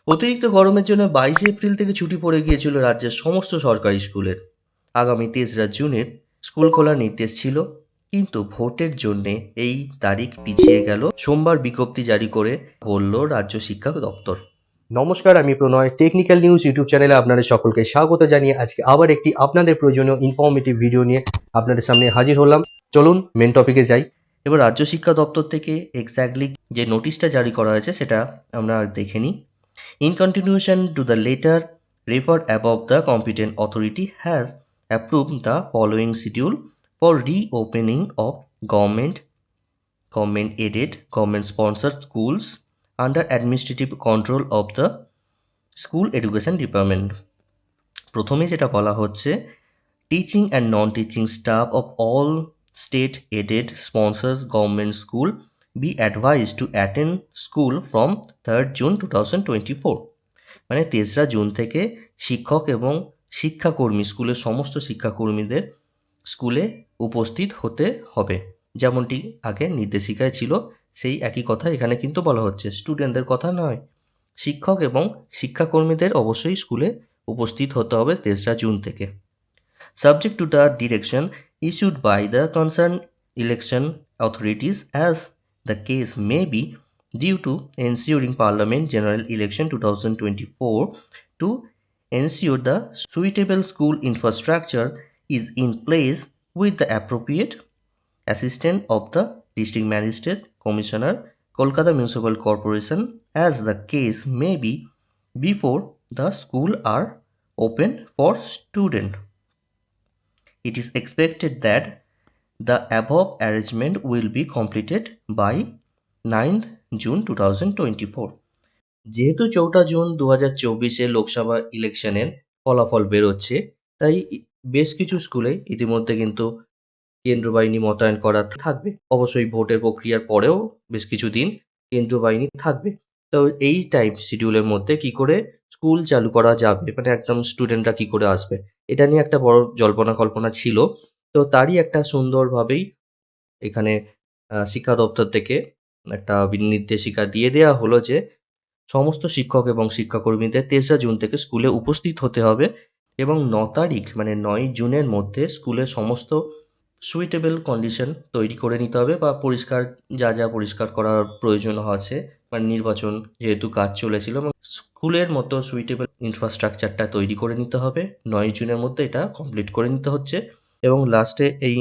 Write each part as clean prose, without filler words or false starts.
অতিরিক্ত গরমের জন্য 22 এপ্রিল থেকে ছুটি পড়ে গিয়েছিল রাজ্যের সমস্ত সরকারি স্কুলের। আগামী 3রা জুনের স্কুল খোলার নির্দেশ ছিল, কিন্তু ভোটের জন্যে এই তারিখ পিছিয়ে গেল। সোমবার বিজ্ঞপ্তি জারি করে বলল রাজ্য শিক্ষা দপ্তর। নমস্কার, আমি প্রণয়। টেকনিক্যাল নিউজ ইউটিউব চ্যানেলে আপনাদের সকলকে স্বাগত জানিয়ে আজকে আবার একটি আপনাদের প্রয়োজনীয় ইনফরমেটিভ ভিডিও নিয়ে আপনাদের সামনে হাজির হলাম। চলুন মেন টপিকে যাই। এবার রাজ্য শিক্ষা দপ্তর থেকে এক্স্যাক্টলি যে নোটিশটা জারি করা হয়েছে সেটা আমরা দেখে নিই। In continuation to the letter referred above, the competent authority has approved the following schedule for reopening of government-aided, government-sponsored schools under administrative control of the School Education Department. প্রথমে যেটা বলা হচ্ছে, teaching and non-teaching staff of all state-aided sponsors government school be advised to attend school from 3rd June 2024. মানে 3রা June থেকে শিক্ষক এবং শিক্ষাকর্মী, স্কুলের সমস্ত শিক্ষাকর্মীদের স্কুলে উপস্থিত হতে হবে। যেমনটি আগে নির্দেশিকায় ছিল সেই একই কথা এখানে কিন্তু বলা হচ্ছে, স্টুডেন্টদের কথা নয়। শিক্ষক এবং শিক্ষাকর্মীদের অবশ্যই স্কুলে উপস্থিত হতে হবে 3রা জুন থেকে। Subject to the direction issued by the concerned election authorities as the case may be, due to ensuring Parliament General Election 2024 to ensure the suitable school infrastructure is in place with the appropriate assistance of the District Magistrate Commissioner, Kolkata Municipal Corporation, as the case may be, before the school are open for student. It is expected that the above arrangement will be completed by 9th June 2024. যেহেতু 4টা June 2024-এ Lok Sabha ইলেকশনের ফলাফল বেরোচ্ছে, তাই বেশ কিছু স্কুলে ইতিমধ্যে কিন্তু কেন্দ্রীয় বাহিনী মোতায়েন করা থাকবে। অবশ্যই ভোটের প্রক্রিয়ার পরেও বেশ কিছুদিন কেন্দ্রীয় বাহিনী থাকবে। তো এই টাইম শিডিউলের মধ্যে কি করে স্কুল চালু করা যাবে, মানে একদম স্টুডেন্টরা কি করে আসবে, এটা নিয়ে একটা বড় জল্পনা কল্পনা ছিল। তো তারই একটা সুন্দরভাবেই এখানে শিক্ষা দপ্তর থেকে একটা নির্দেশিকা দিয়ে দেওয়া হলো যে সমস্ত শিক্ষক এবং শিক্ষাকর্মীদের 3রা জুন থেকে স্কুলে উপস্থিত হতে হবে এবং 9 তারিখ মানে 9 জুনের মধ্যে স্কুলের সমস্ত সুইটেবল কন্ডিশন তৈরি করে নিতে হবে, বা পরিষ্কার যা পরিষ্কার করার প্রয়োজন আছে, মানে নির্বাচন যেহেতু কাজ চলেছিল এবং স্কুলের মতো সুইটেবল ইনফ্রাস্ট্রাকচারটা তৈরি করে নিতে হবে। 9 জুনের মধ্যে এটা কমপ্লিট করে নিতে হচ্ছে। এবং লাস্টে এই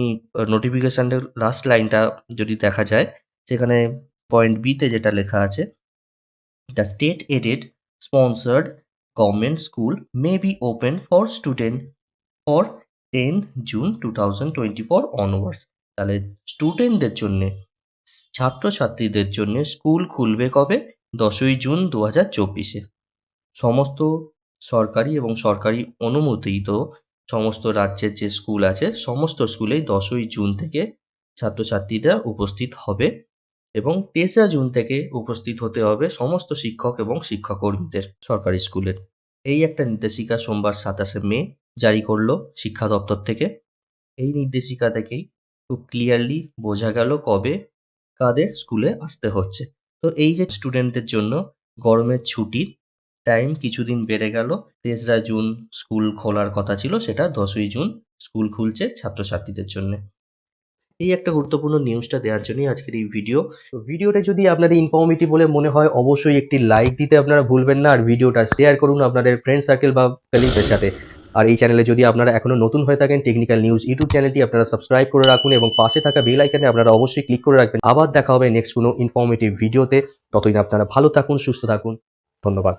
নোটিফিকেশানের লাস্ট লাইনটা যদি দেখা যায়, সেখানে পয়েন্ট বিতে যেটা লেখা আছে, the state-aided sponsored government school may be open for student for 10th June 2024 onwards. তাহলে স্টুডেন্টদের জন্যে, ছাত্রছাত্রীদের জন্যে স্কুল খুলবে কবে? 10ই জুন 2024-এ। সমস্ত সরকারি এবং সরকারি অনুমোদিত সমস্ত রাজ্যের যে স্কুল আছে, সমস্ত স্কুলেই 10ই জুন থেকে ছাত্রছাত্রীরা উপস্থিত হবে এবং 3রা জুন থেকে উপস্থিত হতে হবে সমস্ত শিক্ষক এবং শিক্ষাকর্মীদের সরকারি স্কুলের। এই একটা নির্দেশিকা সোমবার 27শে মে জারি করলো শিক্ষা দপ্তর থেকে। এই নির্দেশিকা থেকেই খুব ক্লিয়ারলি বোঝা গেল কবে কাদের স্কুলে আসতে হচ্ছে। তো এই যে স্টুডেন্টদের জন্য গরমের ছুটির টাইম কিছুদিন বেড়ে গেল, 3রা জুন স্কুল খোলার কথা ছিল, সেটা 10ই জুন স্কুল খুলছে ছাত্রছাত্রীদের জন্য। এই একটা গুরুত্বপূর্ণ নিউজটা দেওয়ার জন্যই আজকের এই ভিডিও। তো ভিডিওটা যদি আপনাদের ইনফরমেটিভ বলে মনে হয়, অবশ্যই একটি লাইক দিতে আপনারা ভুলবেন না, আর ভিডিওটা শেয়ার করুন আপনাদের ফ্রেন্ড সার্কেল বা কলিগদের সাথে। আর এই চ্যানেলে যদি আপনারা এখনো নতুন হয়ে থাকেন, টেকনিক্যাল নিউজ ইউটিউব চ্যানেলটি আপনারা সাবস্ক্রাইব করে রাখুন এবং পাশে থাকা বেল আইকনে আপনারা অবশ্যই ক্লিক করে রাখবেন। আবার দেখা হবে নেক্সট কোনো ইনফরমেটিভ ভিডিওতে। ততদিন আপনারা ভালো থাকুন, সুস্থ থাকুন। ধন্যবাদ।